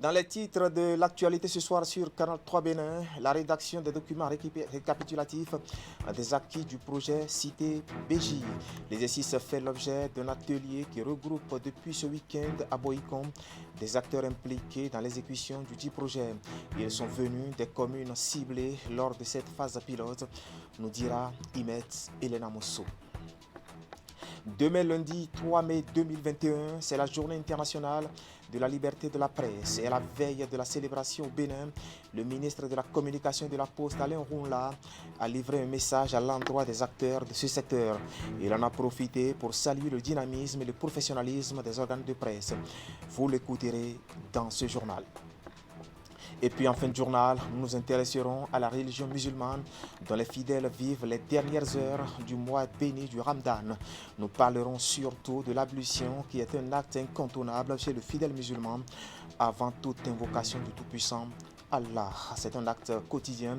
Dans les titres de l'actualité ce soir sur Canal 3 Bénin, la rédaction des documents récapitulatifs des acquis du projet Cité BJ. L'exercice fait l'objet d'un atelier qui regroupe depuis ce week-end à Boïcon des acteurs impliqués dans l'exécution du dit projet. Ils sont venus des communes ciblées lors de cette phase pilote, nous dira Imet Elena Mosso. Demain lundi 3 mai 2021, c'est la journée internationale de la liberté de la presse et à la veille de la célébration au Bénin, le ministre de la Communication et de la Poste, Alain Rounla, a livré un message à l'endroit des acteurs de ce secteur. Il en a profité pour saluer le dynamisme et le professionnalisme des organes de presse. Vous l'écouterez dans ce journal. Et puis en fin de journal, nous nous intéresserons à la religion musulmane dont les fidèles vivent les dernières heures du mois béni du Ramadan. Nous parlerons surtout de l'ablution qui est un acte incontournable chez le fidèle musulman avant toute invocation du Tout-Puissant Allah. C'est un acte quotidien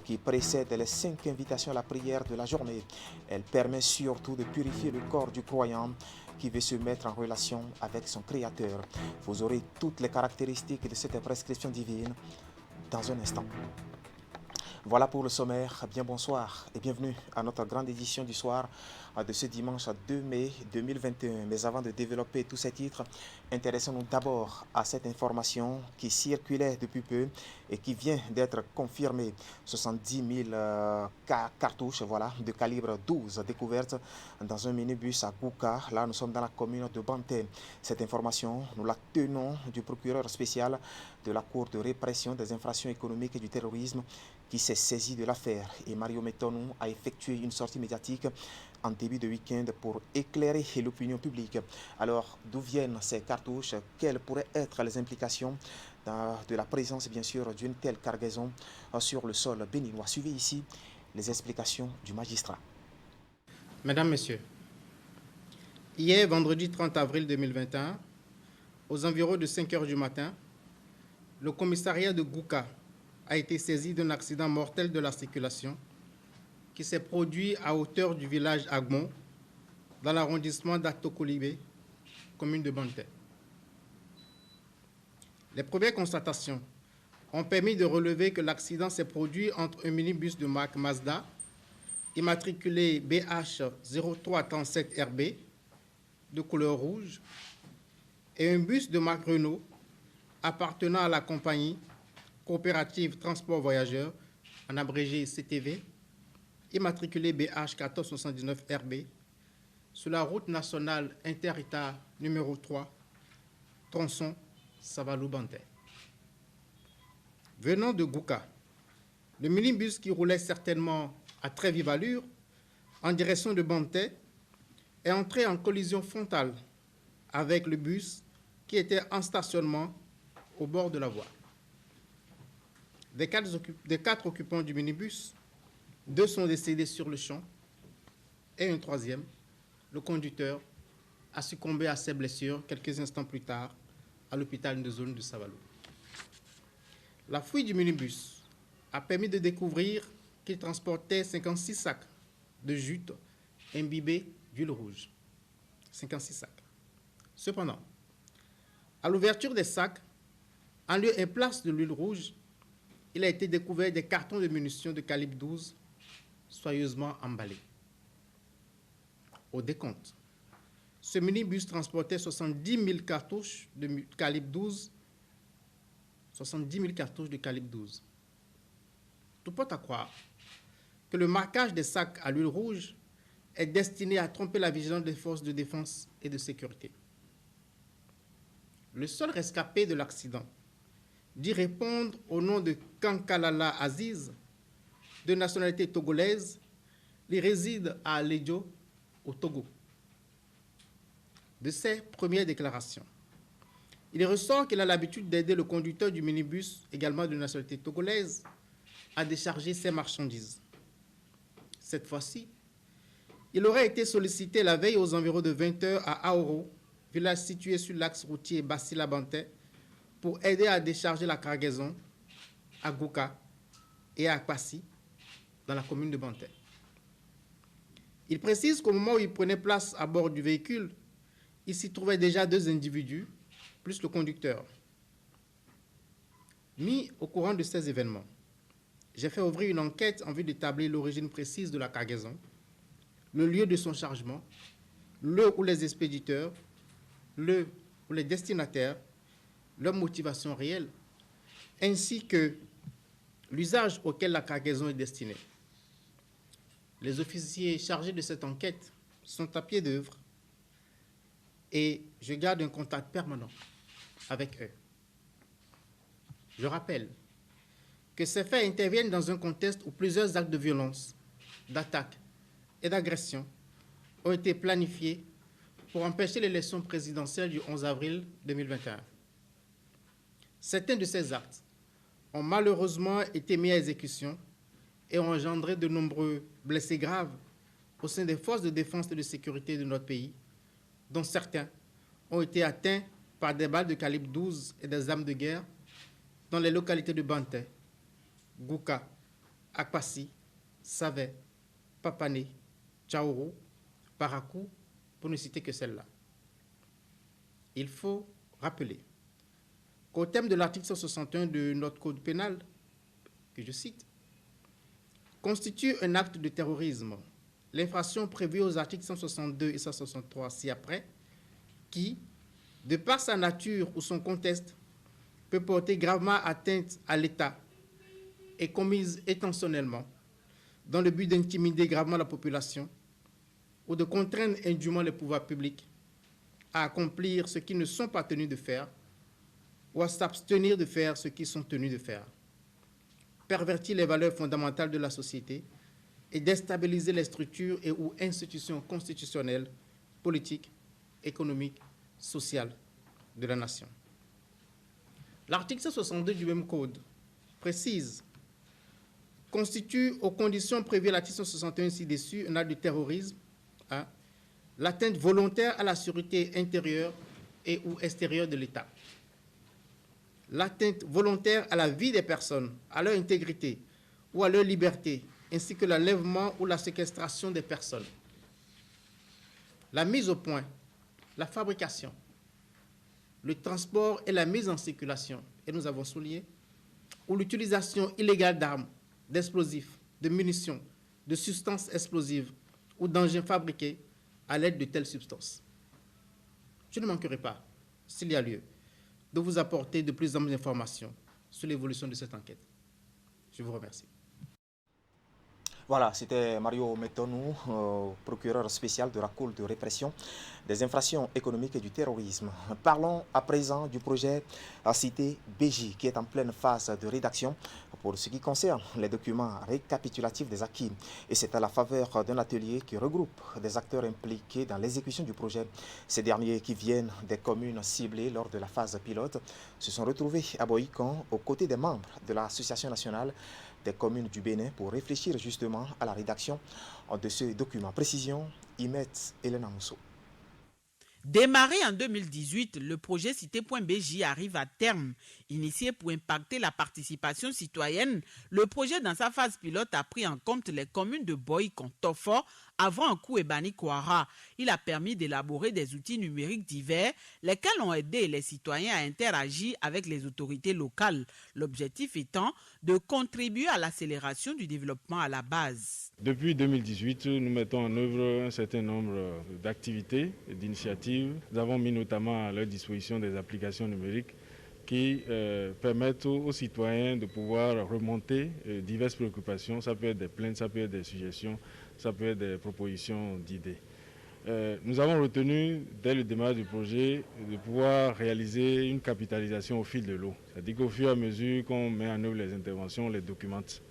qui précède les 5 invitations à la prière de la journée. Elle permet surtout de purifier le corps du croyant qui veut se mettre en relation avec son Créateur. Vous aurez toutes les caractéristiques de cette prescription divine dans un instant. Voilà pour le sommaire. Bien bonsoir et bienvenue à notre grande édition du soir de ce dimanche 2 mai 2021. Mais avant de développer tous ces titres, intéressons-nous d'abord à cette information qui circulait depuis peu et qui vient d'être confirmée. 70 000 cartouches de calibre 12 découvertes dans un minibus à Gouka. Là, nous sommes dans la commune de Banté. Cette information, nous la tenons du procureur spécial de la Cour de répression des infractions économiques et du terrorisme qui s'est saisi de l'affaire. Et Mario Metonou a effectué une sortie médiatique en début de week-end pour éclairer l'opinion publique. Alors, d'où viennent ces cartouches? Quelles pourraient être les implications de la présence, bien sûr, d'une telle cargaison sur le sol béninois? Suivez ici les explications du magistrat. Mesdames, Messieurs, hier, vendredi 30 avril 2021, aux environs de 5 heures du matin, le commissariat de Gouka a été saisi d'un accident mortel de la circulation qui s'est produit à hauteur du village Agmon, dans l'arrondissement d'Atokolibé, commune de Banté. Les premières constatations ont permis de relever que l'accident s'est produit entre un minibus de marque Mazda, immatriculé BH 0337RB, de couleur rouge, et un bus de marque Renault, appartenant à la compagnie Coopérative Transport Voyageurs, en abrégé CTV, immatriculé BH 1479RB, sur la route nationale inter-État numéro 3, tronçon Savalou-Banté. Venant de Gouka, le minibus qui roulait certainement à très vive allure en direction de Banté est entré en collision frontale avec le bus qui était en stationnement au bord de la voie. Des 4 occupants du minibus, 2 sont décédés sur le champ et un troisième, le conducteur, a succombé à ses blessures quelques instants plus tard à l'hôpital de zone de Savalou. La fuite du minibus a permis de découvrir qu'il transportait 56 sacs de jute imbibés d'huile rouge. 56 sacs. Cependant, à l'ouverture des sacs, en lieu et place de l'huile rouge, il a été découvert des cartons de munitions de calibre 12 soigneusement emballés. Au décompte, ce minibus transportait 70 000 cartouches de calibre 12. 70 000 cartouches de calibre 12. Tout porte à croire que le marquage des sacs à l'huile rouge est destiné à tromper la vigilance des forces de défense et de sécurité. Le seul rescapé de l'accident dit répondre au nom de Kankalala Aziz, de nationalité togolaise. Il réside à Aledjo, au Togo. De ses premières déclarations, il ressort qu'il a l'habitude d'aider le conducteur du minibus, également de nationalité togolaise, à décharger ses marchandises. Cette fois-ci, il aurait été sollicité la veille aux environs de 20 h à Aoro, village situé sur l'axe routier Bassila-Banté, pour aider à décharger la cargaison à Gouka et à Akpassi, dans la commune de Banté. Il précise qu'au moment où il prenait place à bord du véhicule, il s'y trouvait déjà 2 individus, plus le conducteur. Mis au courant de ces événements, j'ai fait ouvrir une enquête en vue d'établir l'origine précise de la cargaison, le lieu de son chargement, le ou les expéditeurs, le ou les destinataires, leur motivation réelle, ainsi que l'usage auquel la cargaison est destinée. Les officiers chargés de cette enquête sont à pied d'œuvre et je garde un contact permanent avec eux. Je rappelle que ces faits interviennent dans un contexte où plusieurs actes de violence, d'attaque et d'agression ont été planifiés pour empêcher l'élection présidentielle du 11 avril 2021. Certains de ces actes ont malheureusement été mis à exécution et ont engendré de nombreux blessés graves au sein des forces de défense et de sécurité de notre pays, dont certains ont été atteints par des balles de calibre 12 et des armes de guerre dans les localités de Banté, Gouka, Akpassi, Savé, Papané, Tchaourou, Parakou, pour ne citer que celle-là. Il faut rappeler qu'au terme de l'article 161 de notre code pénal, que je cite, constitue un acte de terrorisme l'infraction prévue aux articles 162 et 163 ci-après, qui, de par sa nature ou son contexte, peut porter gravement atteinte à l'État et commise intentionnellement dans le but d'intimider gravement la population ou de contraindre indûment les pouvoirs publics à accomplir ce qu'ils ne sont pas tenus de faire ou à s'abstenir de faire ce qu'ils sont tenus de faire, pervertir les valeurs fondamentales de la société et déstabiliser les structures et ou institutions constitutionnelles, politiques, économiques, sociales de la nation. L'article 162 du même code précise constitue aux conditions prévues à l'article 161 ci-dessus un acte de terrorisme, l'atteinte volontaire à la sécurité intérieure et ou extérieure de l'État, l'atteinte volontaire à la vie des personnes, à leur intégrité ou à leur liberté, ainsi que l'enlèvement ou la séquestration des personnes, la mise au point, la fabrication, le transport et la mise en circulation, et nous avons souligné, ou l'utilisation illégale d'armes, d'explosifs, de munitions, de substances explosives ou d'engins fabriqués à l'aide de telles substances. Je ne manquerai pas, s'il y a lieu, de vous apporter de plus amples informations sur l'évolution de cette enquête. Je vous remercie. Voilà, c'était Mario Metonou, procureur spécial de la Cour de répression des infractions économiques et du terrorisme. Parlons à présent du projet Cité BJ qui est en pleine phase de rédaction pour ce qui concerne les documents récapitulatifs des acquis. Et c'est à la faveur d'un atelier qui regroupe des acteurs impliqués dans l'exécution du projet. Ces derniers qui viennent des communes ciblées lors de la phase pilote se sont retrouvés à Boïkan aux côtés des membres de l'Association nationale des communes du Bénin pour réfléchir justement à la rédaction de ce document. Précision, Imet Elena Mousso. Démarré en 2018, le projet Cité.BJ arrive à terme. Initié pour impacter la participation citoyenne, le projet dans sa phase pilote a pris en compte les communes de Boïkan, Tofo, Avrankou et Bani Kouara. Il a permis d'élaborer des outils numériques divers, lesquels ont aidé les citoyens à interagir avec les autorités locales. L'objectif étant de contribuer à l'accélération du développement à la base. Depuis 2018, nous mettons en œuvre un certain nombre d'activités et d'initiatives. Nous avons mis notamment à leur disposition des applications numériques qui permettent aux citoyens de pouvoir remonter diverses préoccupations. Ça peut être des plaintes, ça peut être des suggestions, ça peut être des propositions d'idées. Nous avons retenu, dès le démarrage du projet, de pouvoir réaliser une capitalisation au fil de l'eau. C'est-à-dire qu'au fur et à mesure qu'on met en œuvre les interventions, on les documente.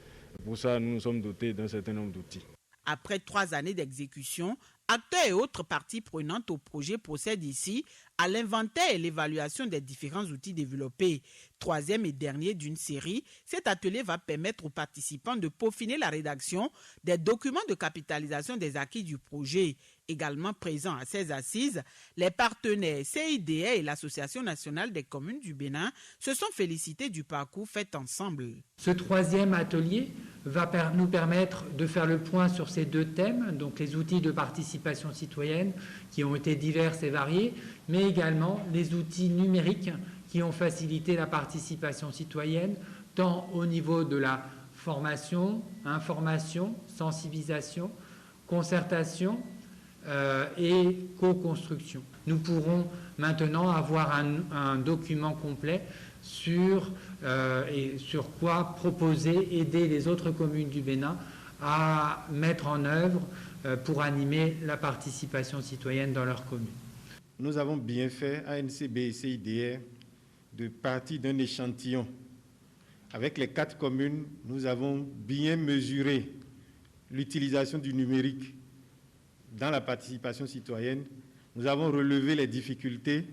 Pour ça, nous nous sommes dotés d'un certain nombre d'outils. Après 3 années d'exécution, acteurs et autres parties prenantes au projet procèdent ici à l'inventaire et l'évaluation des différents outils développés. 3e et dernier d'une série, cet atelier va permettre aux participants de peaufiner la rédaction des documents de capitalisation des acquis du projet. Également présents à ces assises, les partenaires CIDR et l'Association nationale des communes du Bénin se sont félicités du parcours fait ensemble. Ce 3e atelier va nous permettre de faire le point sur ces 2 thèmes, donc les outils de participation citoyenne qui ont été divers et variés, mais également les outils numériques qui ont facilité la participation citoyenne, tant au niveau de la formation, information, sensibilisation, concertation et co-construction. Nous pourrons maintenant avoir un document complet sur quoi proposer, aider les autres communes du Bénin à mettre en œuvre pour animer la participation citoyenne dans leur commune. Nous avons bien fait, ANCB et CIDR, de partir d'un échantillon. Avec les 4 communes, nous avons bien mesuré l'utilisation du numérique dans la participation citoyenne. Nous avons relevé les difficultés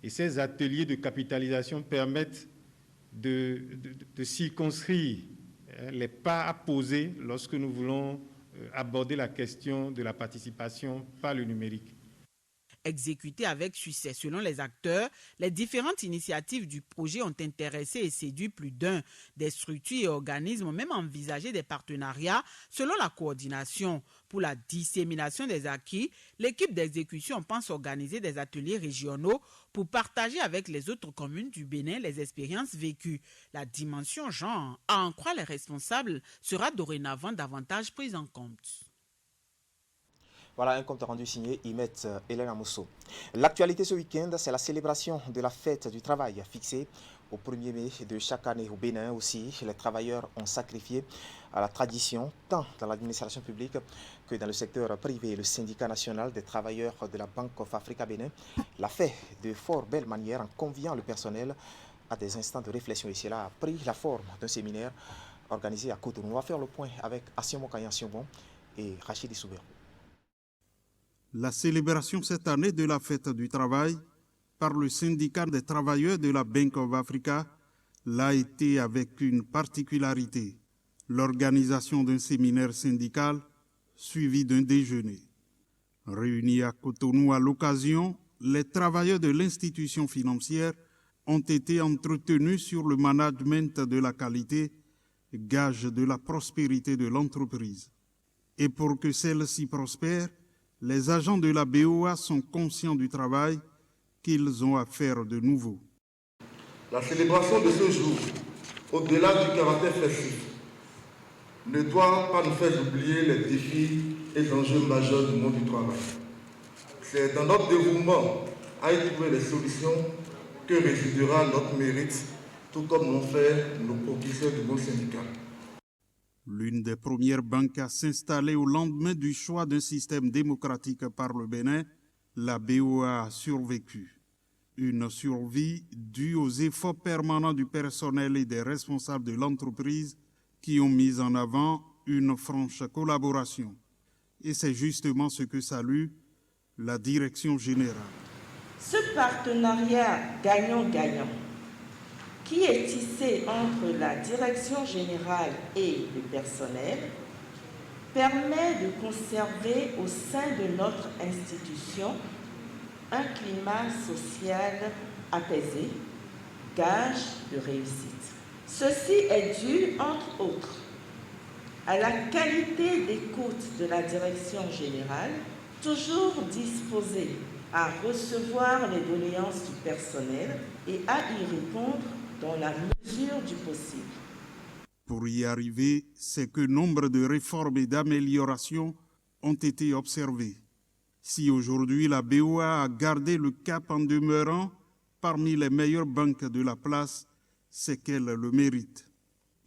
et ces ateliers de capitalisation permettent de circonscrire les pas à poser lorsque nous voulons aborder la question de la participation par le numérique. Exécutées avec succès selon les acteurs, les différentes initiatives du projet ont intéressé et séduit plus d'un. Des structures et organismes ont même envisagé des partenariats selon la coordination. Pour la dissémination des acquis, l'équipe d'exécution pense organiser des ateliers régionaux pour partager avec les autres communes du Bénin les expériences vécues. La dimension genre, à en croire les responsables, sera dorénavant davantage prise en compte. Voilà un compte rendu signé Imet Hélène Mousso. L'actualité ce week-end, c'est la célébration de la fête du travail fixée au 1er mai de chaque année au Bénin aussi. Les travailleurs ont sacrifié à la tradition, tant dans l'administration publique que dans le secteur privé. Le syndicat national des travailleurs de la Bank of Africa Bénin l'a fait de fort belle manière en conviant le personnel à des instants de réflexion. Et cela a pris la forme d'un séminaire organisé à Cotonou. On va faire le point avec Assiomo Kayan-Siobon et Rachid Issoubert. La célébration cette année de la fête du travail par le syndicat des travailleurs de la Bank of Africa l'a été avec une particularité, l'organisation d'un séminaire syndical suivi d'un déjeuner. Réunis à Cotonou à l'occasion, les travailleurs de l'institution financière ont été entretenus sur le management de la qualité, gage de la prospérité de l'entreprise. Et pour que celle-ci prospère, les agents de la BOA sont conscients du travail qu'ils ont à faire de nouveau. La célébration de ce jour, au-delà du caractère festif, ne doit pas nous faire oublier les défis et les enjeux majeurs du monde du travail. C'est dans notre dévouement à y trouver les solutions que résidera notre mérite, tout comme l'ont fait nos professeurs du monde syndical. L'une des premières banques à s'installer au lendemain du choix d'un système démocratique par le Bénin, la BOA a survécu. Une survie due aux efforts permanents du personnel et des responsables de l'entreprise qui ont mis en avant une franche collaboration. Et c'est justement ce que salue la direction générale. Ce partenariat gagnant-gagnant qui est tissé entre la direction générale et le personnel permet de conserver au sein de notre institution un climat social apaisé, gage de réussite. Ceci est dû, entre autres, à la qualité d'écoute de la direction générale, toujours disposée à recevoir les doléances du personnel et à y répondre dans la mesure du possible. Pour y arriver, c'est que nombre de réformes et d'améliorations ont été observées. Si aujourd'hui la BOA a gardé le cap en demeurant parmi les meilleures banques de la place, c'est qu'elle le mérite.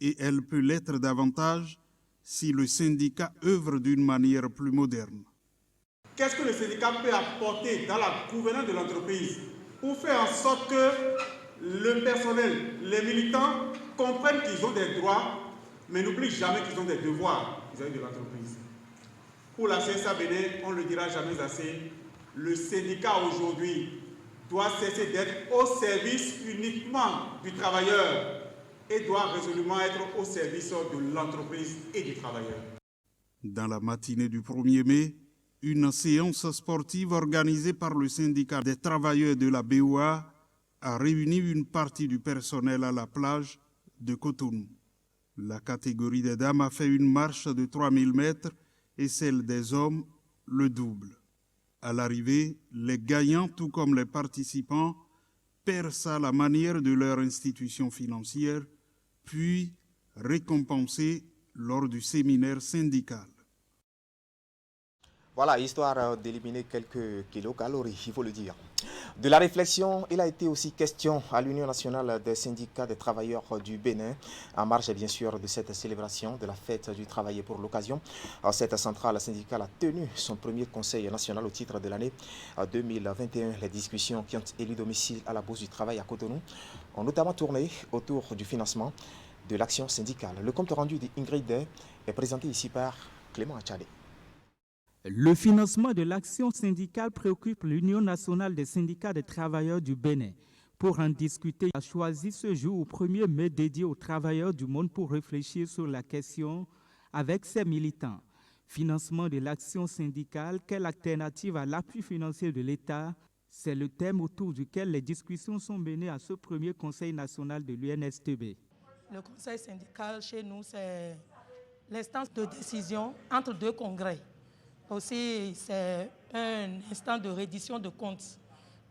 Et elle peut l'être davantage si le syndicat œuvre d'une manière plus moderne. Qu'est-ce que le syndicat peut apporter dans la gouvernance de l'entreprise pour faire en sorte que le personnel, les militants comprennent qu'ils ont des droits, mais n'oublient jamais qu'ils ont des devoirs vis-à-vis de l'entreprise. Pour la CSA Bénin, on ne le dira jamais assez, le syndicat aujourd'hui doit cesser d'être au service uniquement du travailleur et doit résolument être au service de l'entreprise et du travailleur. Dans la matinée du 1er mai, une séance sportive organisée par le syndicat des travailleurs de la BOA a réuni une partie du personnel à la plage de Cotonou. La catégorie des dames a fait une marche de 3000 mètres et celle des hommes le double. À l'arrivée, les gagnants, tout comme les participants, percent à la manière de leur institution financière, puis récompensés lors du séminaire syndical. Voilà, histoire d'éliminer quelques kilocalories, il faut le dire. De la réflexion, il a été aussi question à l'Union nationale des syndicats des travailleurs du Bénin, en marge bien sûr de cette célébration de la fête du travail. Pour l'occasion, cette centrale syndicale a tenu son premier conseil national au titre de l'année 2021. Les discussions qui ont élu domicile à la Bourse du travail à Cotonou ont notamment tourné autour du financement de l'action syndicale. Le compte rendu d'Ingrid Day est présenté ici par Clément Achadé. Le financement de l'action syndicale préoccupe l'Union nationale des syndicats des travailleurs du Bénin. Pour en discuter, il a choisi ce jour au 1er mai dédié aux travailleurs du monde pour réfléchir sur la question avec ses militants. Financement de l'action syndicale, quelle alternative à l'appui financier de l'État? C'est le thème autour duquel les discussions sont menées à ce premier conseil national de l'UNSTB. Le conseil syndical chez nous, c'est l'instance de décision entre deux congrès. Aussi, c'est un instant de reddition de comptes.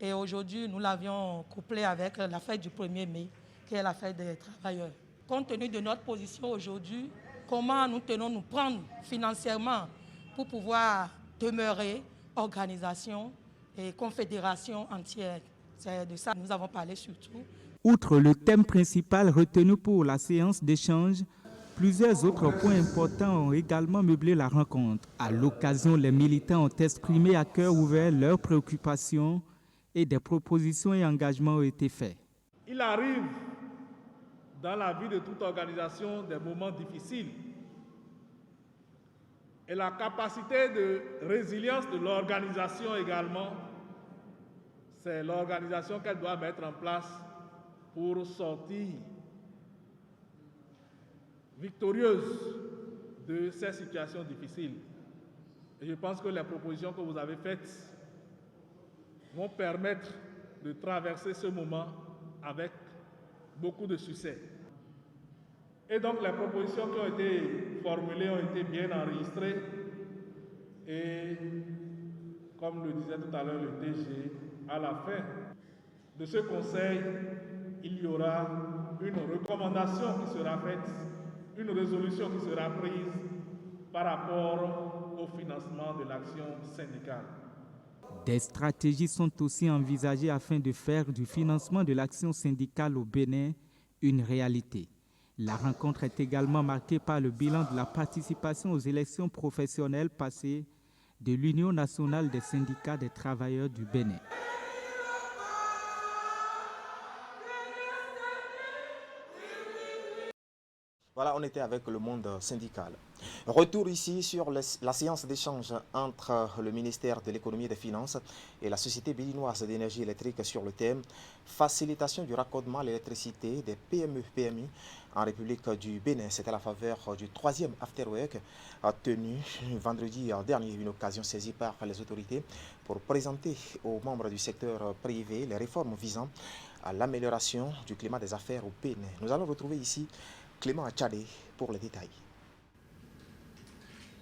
Et aujourd'hui, nous l'avions couplé avec la fête du 1er mai, qui est la fête des travailleurs. Compte tenu de notre position aujourd'hui, comment nous tenons nous prendre financièrement pour pouvoir demeurer organisation et confédération entière. C'est de ça que nous avons parlé surtout. Outre le thème principal retenu pour la séance d'échange, plusieurs autres points importants ont également meublé la rencontre. À l'occasion, les militants ont exprimé à cœur ouvert leurs préoccupations et des propositions et engagements ont été faits. Il arrive dans la vie de toute organisation des moments difficiles. Et la capacité de résilience de l'organisation également, c'est l'organisation qu'elle doit mettre en place pour sortir victorieuse de ces situations difficiles. Et je pense que les propositions que vous avez faites vont permettre de traverser ce moment avec beaucoup de succès. Et donc les propositions qui ont été formulées ont été bien enregistrées et, comme le disait tout à l'heure le DG, à la fin de ce conseil, il y aura une recommandation qui sera faite, une résolution qui sera prise par rapport au financement de l'action syndicale. Des stratégies sont aussi envisagées afin de faire du financement de l'action syndicale au Bénin une réalité. La rencontre est également marquée par le bilan de la participation aux élections professionnelles passées de l'Union nationale des syndicats des travailleurs du Bénin. Voilà, on était avec le monde syndical. Retour ici sur la séance d'échange entre le ministère de l'économie et des finances et la société béninoise d'énergie électrique sur le thème facilitation du raccordement à l'électricité des PME-PMI en République du Bénin. C'était à la faveur du 3e Afterwork tenu vendredi dernier, une occasion saisie par les autorités pour présenter aux membres du secteur privé les réformes visant à l'amélioration du climat des affaires au Bénin. Nous allons retrouver ici Clément Achadé pour les détails.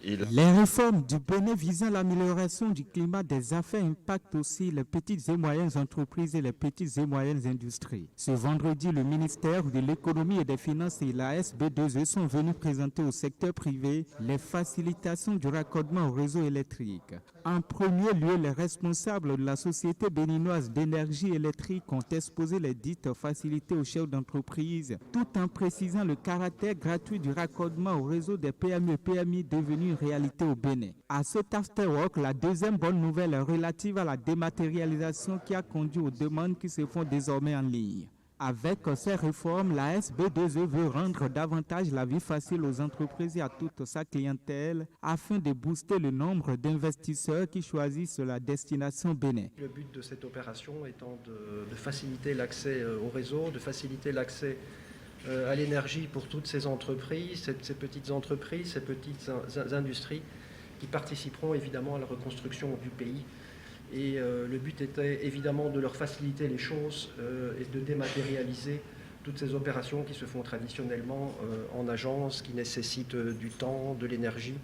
Les réformes du Bénin visant l'amélioration du climat des affaires impactent aussi les petites et moyennes entreprises et les petites et moyennes industries. Ce vendredi, le ministère de l'économie et des finances et la SB2E sont venus présenter au secteur privé les facilitations du raccordement au réseau électrique. En premier lieu, les responsables de la société béninoise d'énergie électrique ont exposé les dites facilités aux chefs d'entreprise, tout en précisant le caractère gratuit du raccordement au réseau des PME-PMI devenu réalité au Bénin. À cet afterwork, la deuxième bonne nouvelle est relative à la dématérialisation qui a conduit aux demandes qui se font désormais en ligne. Avec ces réformes, la SB2E veut rendre davantage la vie facile aux entreprises et à toute sa clientèle afin de booster le nombre d'investisseurs qui choisissent la destination Bénin. Le but de cette opération étant de faciliter l'accès au réseau, de faciliter l'accès à l'énergie pour toutes ces entreprises, ces petites entreprises, ces petites industries qui participeront évidemment à la reconstruction du pays. Et le but était évidemment de leur faciliter les choses et de dématérialiser toutes ces opérations qui se font traditionnellement en agence, qui nécessitent du temps, de l'énergie.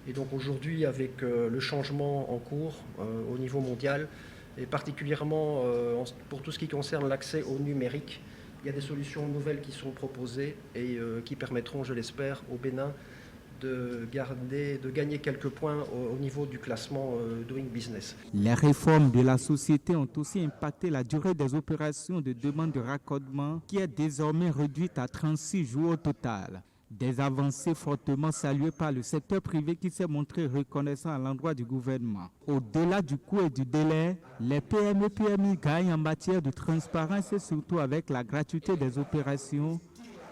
Et donc aujourd'hui, avec le changement en cours au niveau mondial, et particulièrement pour tout ce qui concerne l'accès au numérique. Il y a des solutions nouvelles qui sont proposées et qui permettront, je l'espère, au Bénin de gagner quelques points au niveau du classement Doing Business. Les réformes de la société ont aussi impacté la durée des opérations de demande de raccordement qui est désormais réduite à 36 jours au total. Des avancées fortement saluées par le secteur privé qui s'est montré reconnaissant à l'endroit du gouvernement. Au-delà du coût et du délai, les PME-PMI gagnent en matière de transparence et surtout avec la gratuité des opérations,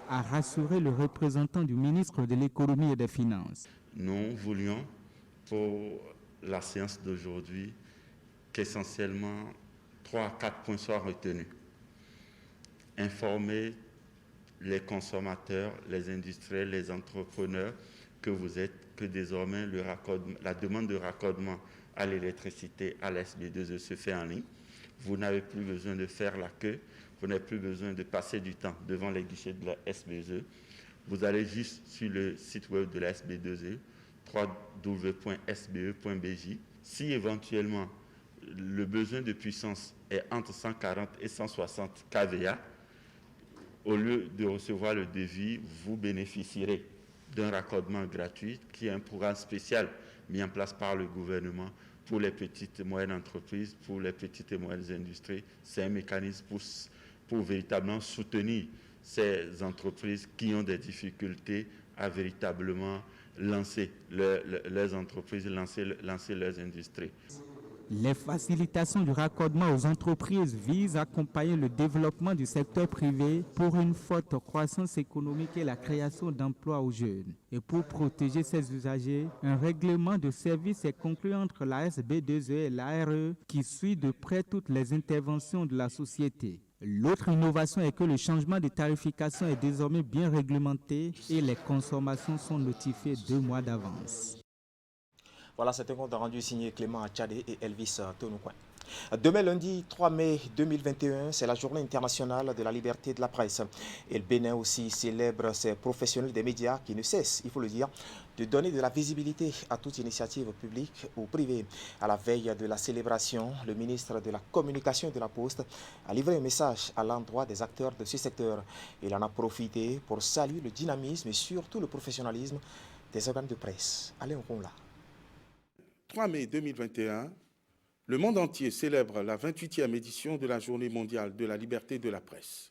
a rassuré le représentant du ministre de l'Économie et des Finances. Nous voulions pour la séance d'aujourd'hui qu'essentiellement 3 à 4 points soient retenus. Informer les consommateurs, les industriels, les entrepreneurs que vous êtes, que désormais la demande de raccordement à l'électricité à la SB2E se fait en ligne. Vous n'avez plus besoin de faire la queue, vous n'avez plus besoin de passer du temps devant les guichets de la SB2E. Vous allez juste sur le site web de la SB2E, www.sbe.bj. Si éventuellement le besoin de puissance est entre 140 et 160 kVA, au lieu de recevoir le devis, vous bénéficierez d'un raccordement gratuit qui est un programme spécial mis en place par le gouvernement pour les petites et moyennes entreprises, pour les petites et moyennes industries. C'est un mécanisme pour véritablement soutenir ces entreprises qui ont des difficultés à véritablement lancer leurs entreprises, lancer leurs industries. Les facilitations du raccordement aux entreprises visent à accompagner le développement du secteur privé pour une forte croissance économique et la création d'emplois aux jeunes. Et pour protéger ces usagers, un règlement de service est conclu entre la SB2E et l'ARE qui suit de près toutes les interventions de la société. L'autre innovation est que le changement de tarification est désormais bien réglementé et les consommations sont notifiées 2 mois d'avance. Voilà, c'est un compte rendu signé Clément Tchadé et Elvis Tonoucoin. Demain, lundi 3 mai 2021, c'est la journée internationale de la liberté de la presse. Et le Bénin aussi célèbre ces professionnels des médias qui ne cessent, il faut le dire, de donner de la visibilité à toute initiative publique ou privée. À la veille de la célébration, le ministre de la Communication et de la Poste a livré un message à l'endroit des acteurs de ce secteur. Il en a profité pour saluer le dynamisme et surtout le professionnalisme des organes de presse. Allez, on là. 3 mai 2021, le monde entier célèbre la 28e édition de la Journée mondiale de la liberté de la presse.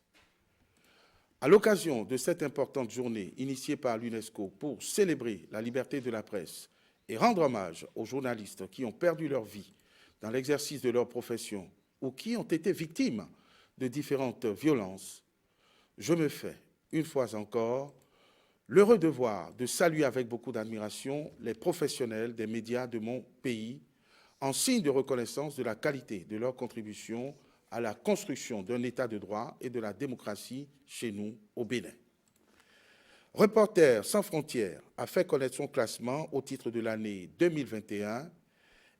À l'occasion de cette importante journée initiée par l'UNESCO pour célébrer la liberté de la presse et rendre hommage aux journalistes qui ont perdu leur vie dans l'exercice de leur profession ou qui ont été victimes de différentes violences, je me fais, une fois encore, l'heureux devoir de saluer avec beaucoup d'admiration les professionnels des médias de mon pays en signe de reconnaissance de la qualité de leur contribution à la construction d'un État de droit et de la démocratie chez nous au Bénin. Reporters sans frontières a fait connaître son classement au titre de l'année 2021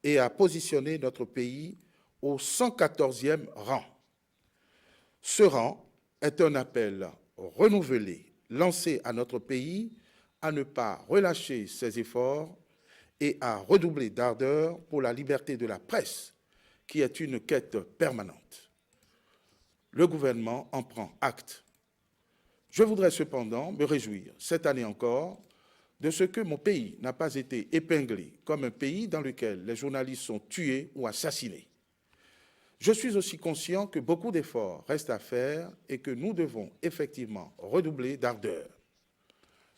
et a positionné notre pays au 114e rang. Ce rang est un appel renouvelé lancé à notre pays à ne pas relâcher ses efforts et à redoubler d'ardeur pour la liberté de la presse, qui est une quête permanente. Le gouvernement en prend acte. Je voudrais cependant me réjouir, cette année encore, de ce que mon pays n'a pas été épinglé comme un pays dans lequel les journalistes sont tués ou assassinés. Je suis aussi conscient que beaucoup d'efforts restent à faire et que nous devons effectivement redoubler d'ardeur.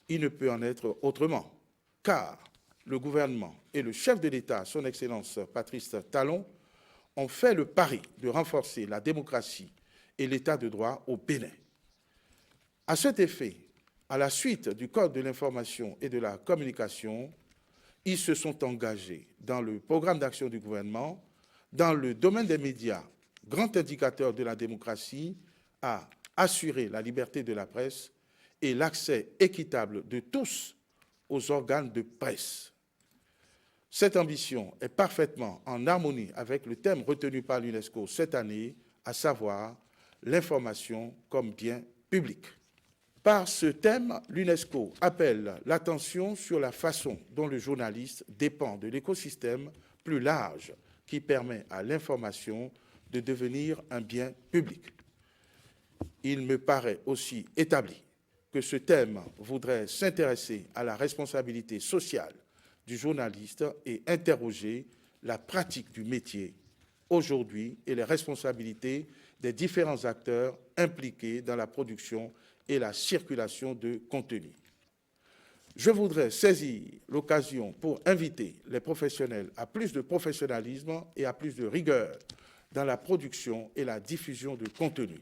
Il ne peut en être autrement, car le gouvernement et le chef de l'État, son Excellence Patrice Talon, ont fait le pari de renforcer la démocratie et l'État de droit au Bénin. À cet effet, à la suite du Code de l'information et de la communication, ils se sont engagés dans le programme d'action du gouvernement, dans le domaine des médias, grand indicateur de la démocratie, à assurer la liberté de la presse et l'accès équitable de tous aux organes de presse. Cette ambition est parfaitement en harmonie avec le thème retenu par l'UNESCO cette année, à savoir l'information comme bien public. Par ce thème, l'UNESCO appelle l'attention sur la façon dont le journaliste dépend de l'écosystème plus large qui permet à l'information de devenir un bien public. Il me paraît aussi établi que ce thème voudrait s'intéresser à la responsabilité sociale du journaliste et interroger la pratique du métier aujourd'hui et les responsabilités des différents acteurs impliqués dans la production et la circulation de contenu. Je voudrais saisir l'occasion pour inviter les professionnels à plus de professionnalisme et à plus de rigueur dans la production et la diffusion de contenu.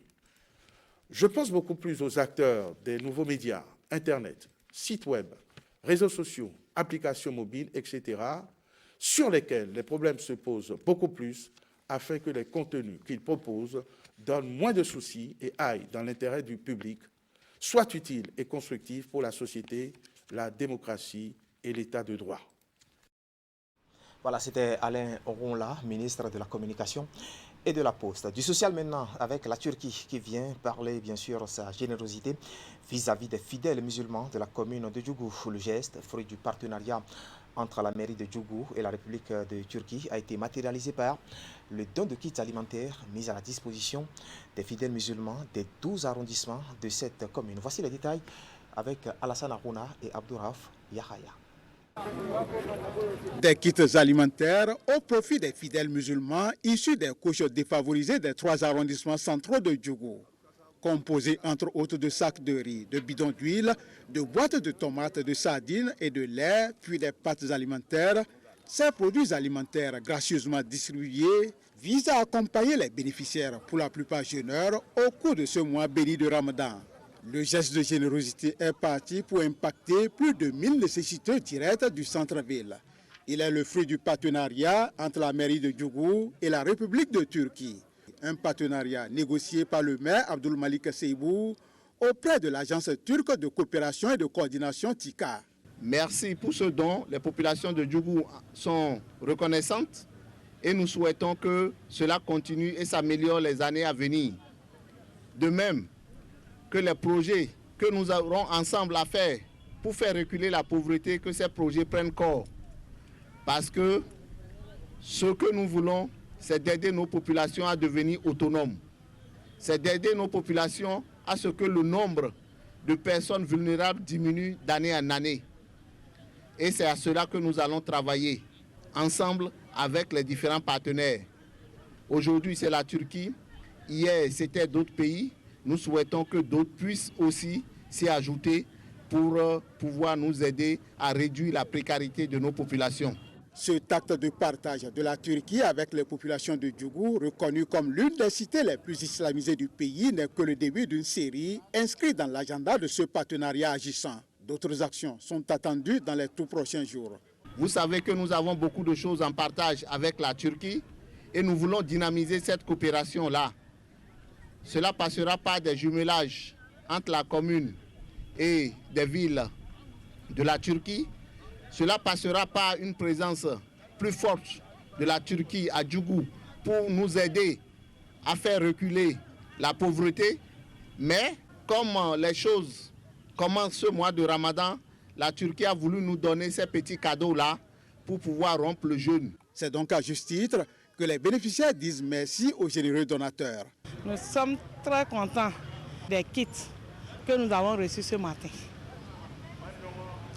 Je pense beaucoup plus aux acteurs des nouveaux médias, Internet, sites web, réseaux sociaux, applications mobiles, etc., sur lesquels les problèmes se posent beaucoup plus afin que les contenus qu'ils proposent donnent moins de soucis et aillent dans l'intérêt du public, soient utiles et constructifs pour la société, la démocratie et l'état de droit. Voilà, c'était Alain Ronla, ministre de la Communication et de la Poste. Du social maintenant avec la Turquie qui vient parler bien sûr de sa générosité vis-à-vis des fidèles musulmans de la commune de Djougou. Le geste, fruit du partenariat entre la mairie de Djougou et la République de Turquie, a été matérialisé par le don de kits alimentaires mis à la disposition des fidèles musulmans des 12 arrondissements de cette commune. Voici les détails avec Alassane Arouna et Abdouraf Yahaya. Des kits alimentaires au profit des fidèles musulmans issus des couches défavorisées des 3 arrondissements centraux de Djougou. Composés entre autres de sacs de riz, de bidons d'huile, de boîtes de tomates, de sardines et de lait, puis des pâtes alimentaires, ces produits alimentaires gracieusement distribués visent à accompagner les bénéficiaires, pour la plupart jeûneurs, au cours de ce mois béni de Ramadan. Le geste de générosité est parti pour impacter plus de 1000 nécessiteux directs du centre-ville. Il est le fruit du partenariat entre la mairie de Djougou et la République de Turquie. Un partenariat négocié par le maire Abdul Malik Seibou auprès de l'agence turque de coopération et de coordination TICA. Merci pour ce don. Les populations de Djougou sont reconnaissantes et nous souhaitons que cela continue et s'améliore les années à venir. De même, que les projets que nous aurons ensemble à faire pour faire reculer la pauvreté, que ces projets prennent corps. Parce que ce que nous voulons, c'est d'aider nos populations à devenir autonomes. C'est d'aider nos populations à ce que le nombre de personnes vulnérables diminue d'année en année. Et c'est à cela que nous allons travailler ensemble avec les différents partenaires. Aujourd'hui, c'est la Turquie. Hier, c'était d'autres pays. Nous souhaitons que d'autres puissent aussi s'y ajouter pour pouvoir nous aider à réduire la précarité de nos populations. Cet acte de partage de la Turquie avec les populations de Djougou, reconnu comme l'une des cités les plus islamisées du pays, n'est que le début d'une série inscrite dans l'agenda de ce partenariat agissant. D'autres actions sont attendues dans les tout prochains jours. Vous savez que nous avons beaucoup de choses en partage avec la Turquie et nous voulons dynamiser cette coopération-là. Cela passera par des jumelages entre la commune et des villes de la Turquie. Cela passera par une présence plus forte de la Turquie à Djougou pour nous aider à faire reculer la pauvreté. Mais comme les choses commencent ce mois de Ramadan, la Turquie a voulu nous donner ces petits cadeaux-là pour pouvoir rompre le jeûne. C'est donc à juste titre que les bénéficiaires disent merci aux généreux donateurs. Nous sommes très contents des kits que nous avons reçus ce matin,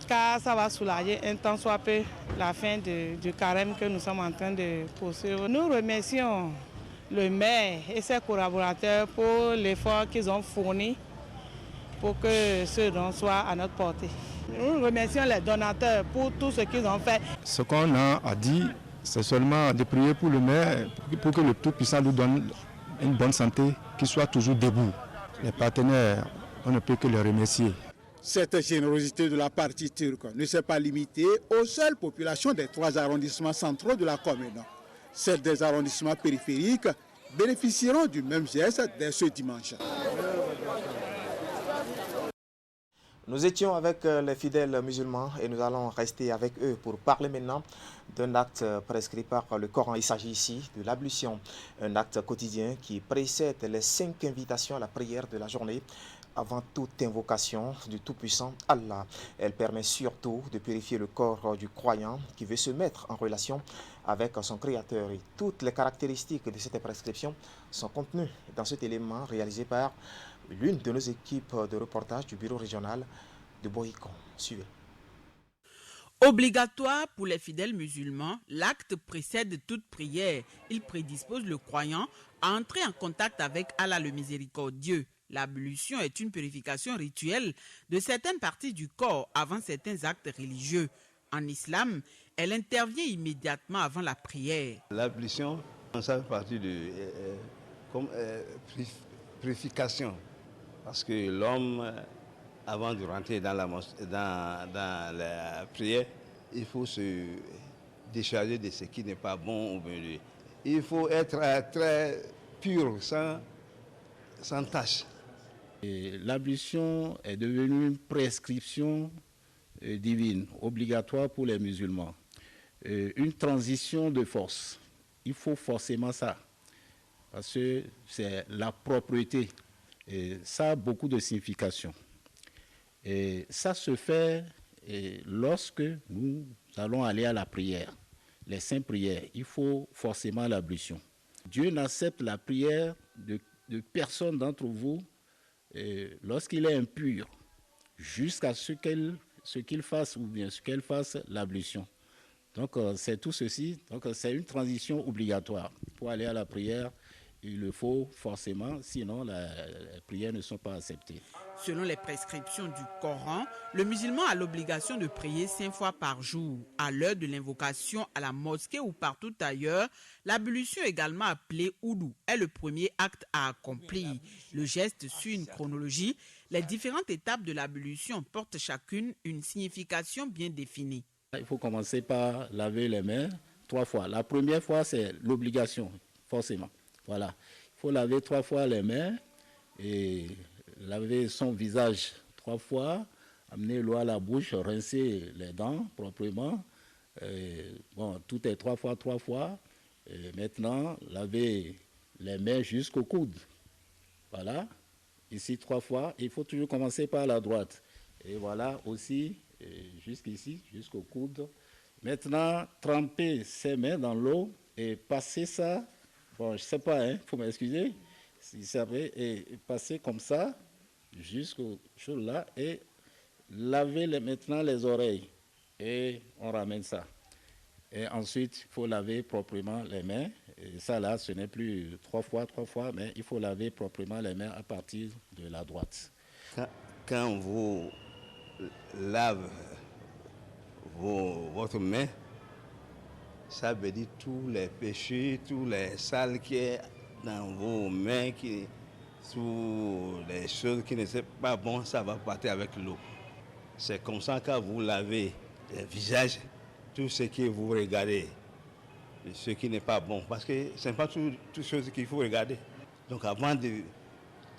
car ça va soulager un tant soit peu la fin du carême que nous sommes en train de poursuivre. Nous remercions le maire et ses collaborateurs pour l'effort qu'ils ont fourni pour que ce don soit à notre portée. Nous remercions les donateurs pour tout ce qu'ils ont fait. Ce qu'on a dit, c'est seulement de prier pour le maire, pour que le Tout-Puissant nous donne une bonne santé, qu'il soit toujours debout. Les partenaires, on ne peut que les remercier. Cette générosité de la partie turque ne s'est pas limitée aux seules populations des 3 arrondissements centraux de la commune. Celles des arrondissements périphériques bénéficieront du même geste dès ce dimanche. Nous étions avec les fidèles musulmans et nous allons rester avec eux pour parler maintenant d'un acte prescrit par le Coran. Il s'agit ici de l'ablution, un acte quotidien qui précède les 5 invitations à la prière de la journée avant toute invocation du Tout-Puissant Allah. Elle permet surtout de purifier le corps du croyant qui veut se mettre en relation avec son Créateur. Et toutes les caractéristiques de cette prescription sont contenues dans cet élément réalisé par l'une de nos équipes de reportage du bureau régional de Bohicon. Suivez. Obligatoire pour les fidèles musulmans, l'acte précède toute prière. Il prédispose le croyant à entrer en contact avec Allah le miséricordieux. L'ablution est une purification rituelle de certaines parties du corps avant certains actes religieux. En islam, elle intervient immédiatement avant la prière. L'ablution, ça fait partie de purification. Parce que l'homme, avant de rentrer dans la prière, il faut se décharger de ce qui n'est pas bon. Il faut être très pur, sans tâche. L'ablution est devenue une prescription divine, obligatoire pour les musulmans. Une transition de force. Il faut forcément ça, parce que c'est la propreté. Et ça a beaucoup de signification. Et ça se fait lorsque nous allons aller à la prière, les saintes prières. Il faut forcément l'ablution. Dieu n'accepte la prière de personne d'entre vous lorsqu'il est impur, jusqu'à ce qu'il fasse ou bien ce qu'elle fasse l'ablution. Donc c'est tout ceci. Donc c'est une transition obligatoire. Pour aller à la prière, il le faut forcément, sinon les prières ne sont pas acceptées. Selon les prescriptions du Coran, le musulman a l'obligation de prier 5 fois par jour. À l'heure de l'invocation à la mosquée ou partout ailleurs, l'ablution, également appelée oudou, est le premier acte à accomplir. Le geste suit une chronologie. Les différentes étapes de l'ablution portent chacune une signification bien définie. Il faut commencer par laver les mains 3 fois. La première fois, c'est l'obligation, forcément. Voilà. Il faut laver 3 fois les mains et laver son visage 3 fois, amener l'eau à la bouche, rincer les dents proprement. Tout est 3 fois, 3 fois. Et maintenant, laver les mains jusqu'au coude. Voilà. Ici 3 fois. Il faut toujours commencer par la droite. Et voilà aussi, jusqu'ici, jusqu'au coude. Maintenant, tremper ses mains dans l'eau et passer ça. Bon, je ne sais pas, il faut m'excuser. Si ça veut, et passer comme ça jusqu'au chose là et laver maintenant les oreilles. Et on ramène ça. Et ensuite, il faut laver proprement les mains. Et ça là, ce n'est plus 3 fois, mais il faut laver proprement les mains à partir de la droite. Quand vous lavez votre main, ça veut dire tous les péchés, tous les sales qui sont dans vos mains, tous les choses qui ne sont pas bonnes, ça va partir avec l'eau. C'est comme ça que vous lavez le visage, tout ce que vous regardez, ce qui n'est pas bon. Parce que ce n'est pas toutes choses qu'il faut regarder. Donc avant de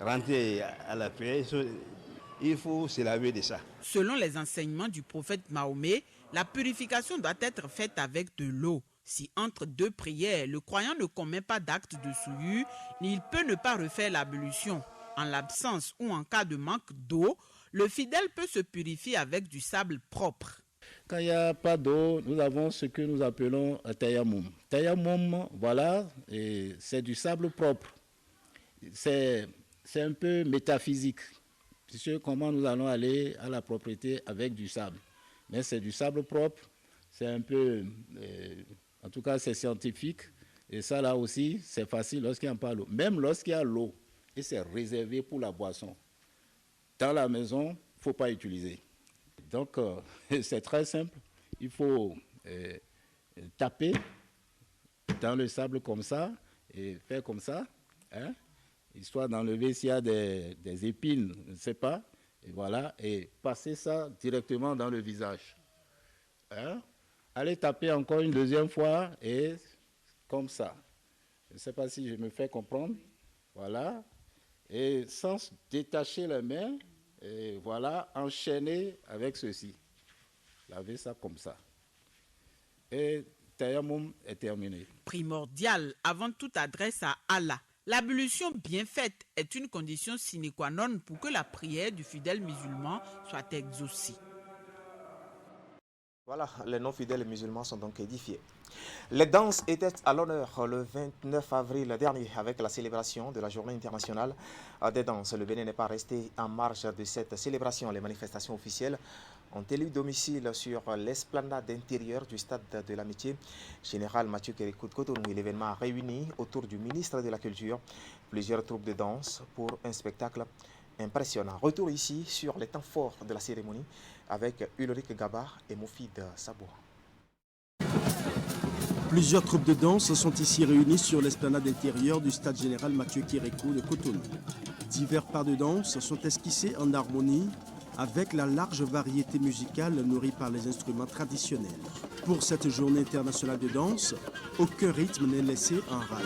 rentrer à la prière, il faut se laver de ça. Selon les enseignements du prophète Mahomet, la purification doit être faite avec de l'eau. Si entre 2 prières, le croyant ne commet pas d'acte de souillure, il peut ne pas refaire l'ablution. En l'absence ou en cas de manque d'eau, le fidèle peut se purifier avec du sable propre. Quand il n'y a pas d'eau, nous avons ce que nous appelons tayammum. Tayammum, voilà, c'est du sable propre. C'est un peu métaphysique. Puisque comment nous allons aller à la propriété avec du sable. Mais c'est du sable propre, c'est un peu, en tout cas c'est scientifique. Et ça là aussi, c'est facile lorsqu'il n'y a pas l'eau. Même lorsqu'il y a l'eau, et c'est réservé pour la boisson. Dans la maison, il ne faut pas utiliser. Donc c'est très simple, il faut taper dans le sable comme ça, et faire comme ça, histoire d'enlever s'il y a des épines, je ne sais pas, et voilà, et passer ça directement dans le visage. Allez taper encore une deuxième fois, et comme ça. Je ne sais pas si je me fais comprendre. Voilà, et sans détacher les mains, et voilà, enchaîner avec ceci. Lavez ça comme ça. Et tayammum est terminé. Primordial avant toute adresse à Allah. L'ablution bien faite est une condition sine qua non pour que la prière du fidèle musulman soit exaucée. Voilà, les non-fidèles musulmans sont donc édifiés. Les danses étaient à l'honneur le 29 avril dernier avec la célébration de la Journée internationale des danses. Le Bénin n'est pas resté en marge de cette célébration. Les manifestations officielles ont élu domicile sur l'esplanade intérieure du stade de l'Amitié. Général Mathieu Kérékou de Cotonou, l'événement a réuni autour du ministre de la Culture plusieurs troupes de danse pour un spectacle impressionnant. Retour ici sur les temps forts de la cérémonie avec Ulrich Gabar et Moufid Saboua. Plusieurs troupes de danse sont ici réunies sur l'esplanade intérieure du stade général Mathieu Kérékou de Cotonou. Divers pas de danse sont esquissés en harmonie avec la large variété musicale nourrie par les instruments traditionnels. Pour cette journée internationale de danse, aucun rythme n'est laissé en rade.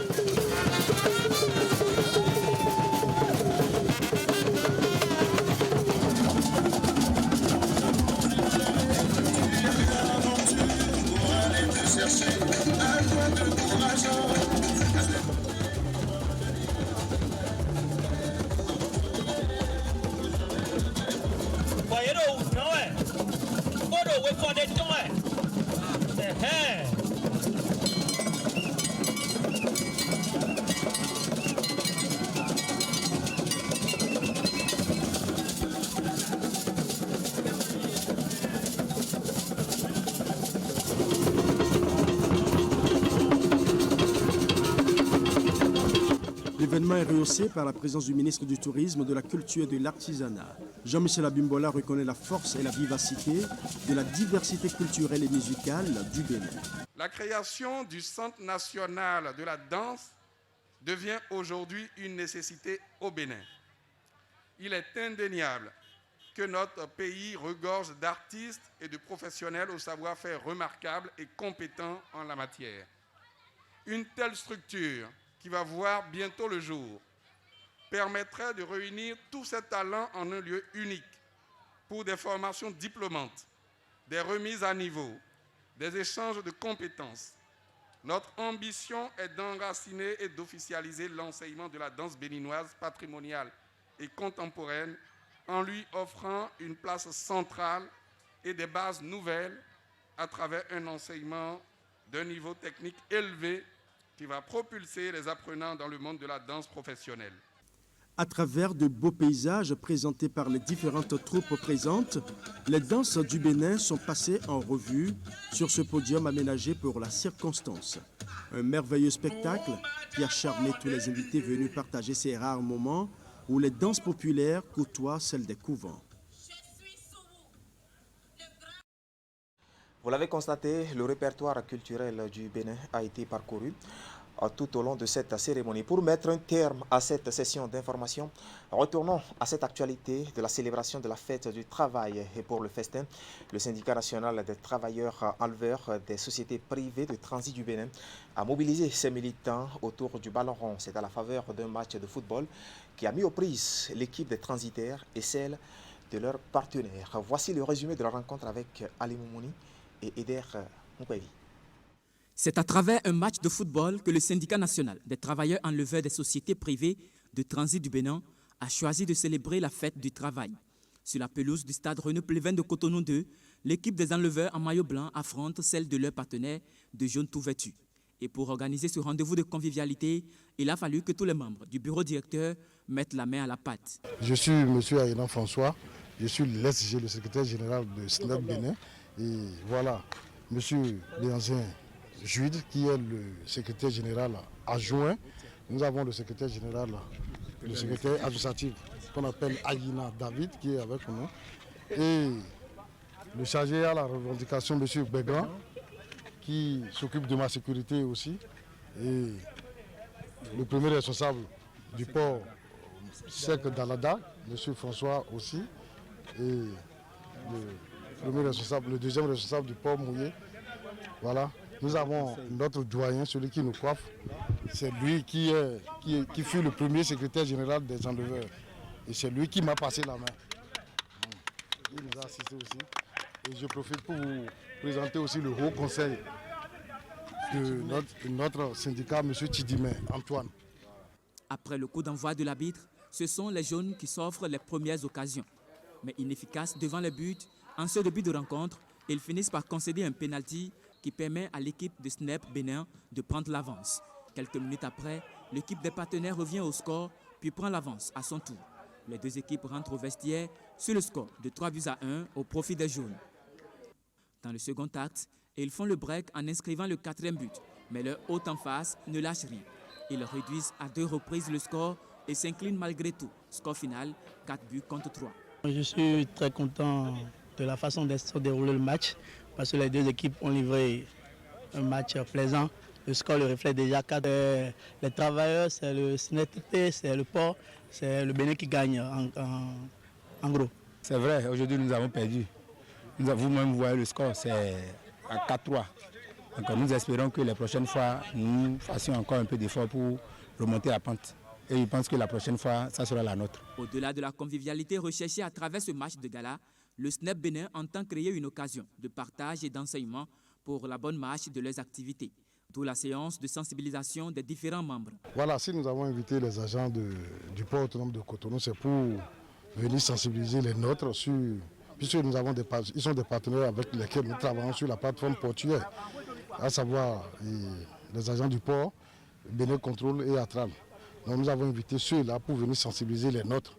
L'événement est rehaussé par la présence du ministre du Tourisme, de la Culture et de l'Artisanat. Jean-Michel Abimbola reconnaît la force et la vivacité de la diversité culturelle et musicale du Bénin. La création du Centre national de la danse devient aujourd'hui une nécessité au Bénin. Il est indéniable que notre pays regorge d'artistes et de professionnels au savoir-faire remarquable et compétents en la matière. Une telle structure qui va voir bientôt le jour, permettrait de réunir tous ces talents en un lieu unique pour des formations diplômantes, des remises à niveau, des échanges de compétences. Notre ambition est d'enraciner et d'officialiser l'enseignement de la danse béninoise patrimoniale et contemporaine en lui offrant une place centrale et des bases nouvelles à travers un enseignement d'un niveau technique élevé qui va propulser les apprenants dans le monde de la danse professionnelle. À travers de beaux paysages présentés par les différentes troupes présentes, les danses du Bénin sont passées en revue sur ce podium aménagé pour la circonstance. Un merveilleux spectacle qui a charmé tous les invités venus partager ces rares moments où les danses populaires côtoient celles des couvents. Vous l'avez constaté, le répertoire culturel du Bénin a été parcouru tout au long de cette cérémonie. Pour mettre un terme à cette session d'information, retournons à cette actualité de la célébration de la fête du travail. Et pour le festin, le syndicat national des travailleurs enleveurs des sociétés privées de transit du Bénin a mobilisé ses militants autour du ballon rond. C'est à la faveur d'un match de football qui a mis aux prises l'équipe des transitaires et celle de leurs partenaires. Voici le résumé de la rencontre avec Ali Moumouni et Eder Moukwevi. C'est à travers un match de football que le syndicat national des travailleurs enleveurs des sociétés privées de transit du Bénin a choisi de célébrer la fête du travail. Sur la pelouse du stade René Pleven de Cotonou 2, l'équipe des enleveurs en maillot blanc affronte celle de leurs partenaires de jaune tout vêtu. Et pour organiser ce rendez-vous de convivialité, il a fallu que tous les membres du bureau directeur mettent la main à la pâte. Je suis M. Aïnan François, je suis l'SG, le secrétaire général de SNEP Bénin. Et voilà, M. Léanzin Juide, qui est le secrétaire général adjoint. Nous avons le secrétaire général, le secrétaire administratif qu'on appelle Aguina David, qui est avec nous. Et le chargé à la revendication, M. Bégan, qui s'occupe de ma sécurité aussi. Et le premier responsable du port sec d'Alada, M. François aussi. Et le deuxième responsable du port mouillé. Voilà. Nous avons notre doyen, celui qui nous coiffe. C'est lui qui fut le premier secrétaire général des enleveurs. Et c'est lui qui m'a passé la main. Il nous a assisté aussi. Et je profite pour vous présenter aussi le haut conseil de notre syndicat, M. Tidimé, Antoine. Après le coup d'envoi de l'arbitre, ce sont les jaunes qui s'offrent les premières occasions. Mais inefficaces devant le but, en ce début de rencontre, ils finissent par concéder un pénalty qui permet à l'équipe de SNEP Bénin de prendre l'avance. Quelques minutes après, l'équipe des partenaires revient au score puis prend l'avance à son tour. Les deux équipes rentrent au vestiaire sur le score de 3-1 au profit des jaunes. Dans le second acte, ils font le break en inscrivant le 4e but, mais leur hôte en face ne lâche rien. Ils réduisent à 2 reprises le score et s'inclinent malgré tout. Score final, 4-3. Je suis très content de la façon dont s'est déroulé le match parce que les deux équipes ont livré un match plaisant. Le score le reflète déjà 4. Les travailleurs, c'est le SNET, c'est le port, c'est le Bénin qui gagne en gros. C'est vrai, aujourd'hui nous avons perdu. Vous-même voyez le score, c'est à 4-3. Donc nous espérons que les prochaines fois, nous fassions encore un peu d'effort pour remonter la pente. Et je pense que la prochaine fois, ça sera la nôtre. Au-delà de la convivialité recherchée à travers ce match de gala, le SNEP Bénin entend créer une occasion de partage et d'enseignement pour la bonne marche de leurs activités. D'où la séance de sensibilisation des différents membres. Voilà, si nous avons invité les agents du port autonome de Cotonou, c'est pour venir sensibiliser les nôtres puisque ils sont des partenaires avec lesquels nous travaillons sur la plateforme portuaire, à savoir les agents du port, Bénin Contrôle et Atral. Donc nous avons invité ceux-là pour venir sensibiliser les nôtres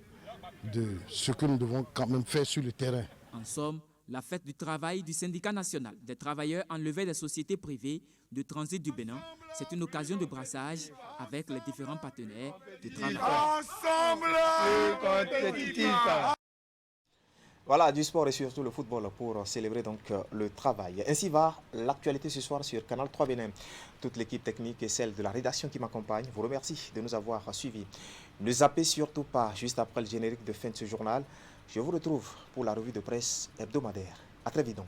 de ce que nous devons quand même faire sur le terrain. En somme, la fête du travail du syndicat national des travailleurs enlevés des sociétés privées de transit du Bénin, c'est une occasion de brassage avec les différents partenaires de travail. Ensemble, compétitifs. Voilà, du sport et surtout le football pour célébrer donc le travail. Ainsi va l'actualité ce soir sur Canal 3 Bénin. Toute l'équipe technique et celle de la rédaction qui m'accompagne vous remercie de nous avoir suivis. Ne zappez surtout pas juste après le générique de fin de ce journal. Je vous retrouve pour la revue de presse hebdomadaire. À très vite donc.